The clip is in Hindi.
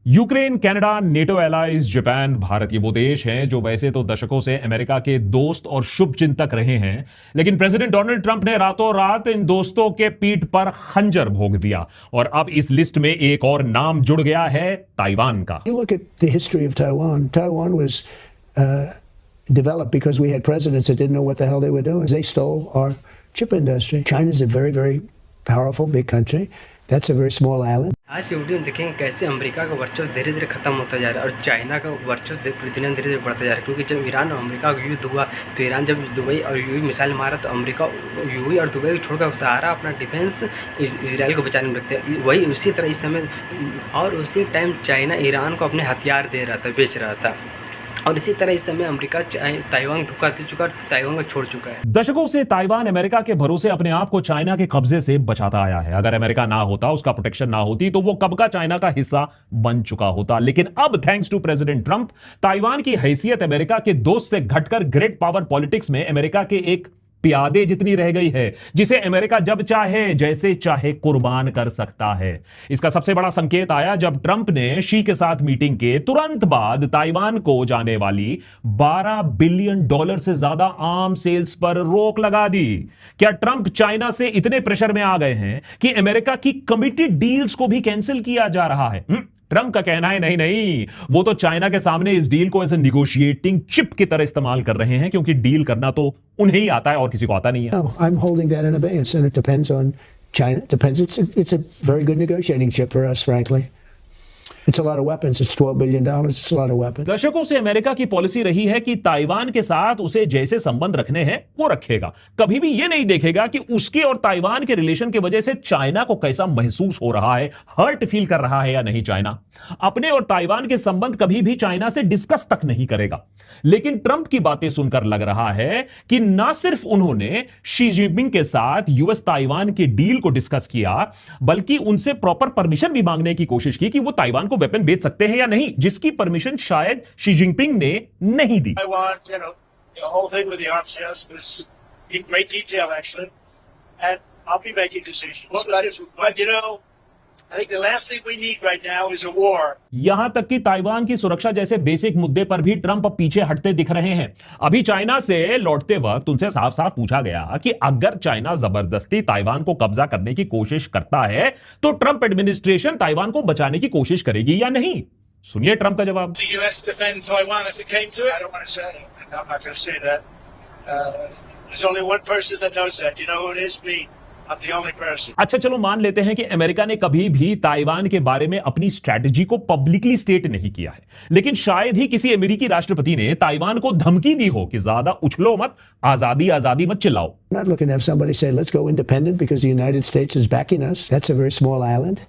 Ukraine, Canada, NATO allies, Japan, Bharat ये वो देश हैं जो वैसे तो दशकों से अमेरिका के दोस्त और शुभचिंतक रहे हैं, लेकिन प्रेसिडेंट डोनाल्ड ट्रंप ने रातों रात इन दोस्तों के पीठ पर खंजर भोंक दिया और अब इस लिस्ट में एक और नाम जुड़ गया है, ताइवान का। You look at the history of Taiwan. Taiwan was developed because we had presidents that didn't know what the hell they were doing. They stole our chip industry. China's a very, very powerful, big country. That's a very small island. आज की वीडियो में देखेंगे कैसे अमेरिका का वर्चस्व धीरे धीरे खत्म होता जा रहा है और चाइना का वर्चस्व धीरे धीरे बढ़ता जा रहा है। क्योंकि जब ईरान और अमेरिका का युद्ध हुआ तो ईरान जब दुबई और यूएई मिसाइल मारा तो अमेरिका यूएई और दुबई को छोड़कर सहारा अपना डिफेंस इजराइल को बचाने में रखते हैं। वही उसी तरह इस समय और उसी टाइम चाइना ईरान को अपने हथियार दे रहा था, बेच रहा था। और इसी तरह इस समय अमेरिका ताइवान धोखा दे चुका, ताइवान को छोड़ चुका है। दशकों से ताइवान अमेरिका के भरोसे अपने आप को चाइना के कब्जे से बचाता आया है। अगर अमेरिका ना होता, उसका प्रोटेक्शन ना होती, तो वो कब का चाइना का हिस्सा बन चुका होता। लेकिन अब thanks to president Trump, Taiwan की हैसियत अमेरिका के दोस्त से घटकर ग्रेट पावर पॉलिटिक्स में अमेरिका के एक प्यादे जितनी रह गई है, जिसे अमेरिका जब चाहे जैसे चाहे कुर्बान कर सकता है। इसका सबसे बड़ा संकेत आया जब ट्रंप ने शी के साथ मीटिंग के तुरंत बाद ताइवान को जाने वाली $12 बिलियन से ज्यादा आर्म सेल्स पर रोक लगा दी। क्या ट्रंप चाइना से इतने प्रेशर में आ गए हैं कि अमेरिका की कमिटेड डील्स को भी कैंसिल किया जा रहा है? ट्रंप का कहना है नहीं, वो तो चाइना के सामने इस डील को एज निगोशिएटिंग चिप की तरह इस्तेमाल कर रहे हैं, क्योंकि डील करना तो उन्हें ही आता है और किसी को आता नहीं है। No, I'm holding that in abeyance, and it depends on China. It's a very good negotiating chip for us, frankly. It's a lot of weapons. It's $12 billion. It's a lot of weapons. दशकों से अमेरिका की पॉलिसी रही है कि ताइवान के साथ उसे जैसे संबंध रखने हैं वो रखेगा, कभी भी ये नहीं देखेगा कि उसके और ताइवान के रिलेशन की वजह से चाइना को कैसा महसूस हो रहा है, हर्ट फील कर रहा है या नहीं। चाइना अपने और ताइवान के संबंध कभी भी चाइना से डिस्कस तक नहीं करेगा। लेकिन ट्रंप की बातें सुनकर लग रहा है कि ना सिर्फ उन्होंने शी जिनपिंग के साथ यूएस ताइवान की डील को डिस्कस किया, बल्कि उनसे प्रॉपर परमिशन भी मांगने की कोशिश की कि वो ताइवान को वेपन बेच सकते हैं या नहीं, जिसकी परमिशन शायद शी जिनपिंग ने नहीं दी। The whole thing with the arms sales was in great detail, actually, and I'll be making decisions. But you know, I think the last thing we need right now is a war. यहां तक कि ताइवान की सुरक्षा जैसे बेसिक मुद्दे पर भी ट्रंप पीछे हटते दिख रहे हैं। अभी चाइना से लौटते वक्त उनसे साफ साफ पूछा गया कि अगर चाइना जबरदस्ती ताइवान को कब्जा करने की कोशिश करता है तो ट्रंप एडमिनिस्ट्रेशन ताइवान को बचाने की कोशिश करेगी या नहीं। सुनिए ट्रंप का जवाब। The US defend Taiwan if it came to it? I don't want to say it. I'm not going to say that. There's only one person that knows that. You know who it is? Me. I'm the only person. अच्छा चलो मान लेते हैं कि अमेरिका ने कभी भी ताइवान के बारे में अपनी स्ट्रैटेजी को पब्लिकली स्टेट नहीं किया है, लेकिन शायद ही किसी अमेरिकी राष्ट्रपति ने ताइवान को धमकी दी हो कि ज्यादा उछलो मत, आजादी आजादी मत चिल्लाओ। I'm not looking to have somebody say, let's go independent because the United States is backing us. That's a very small island.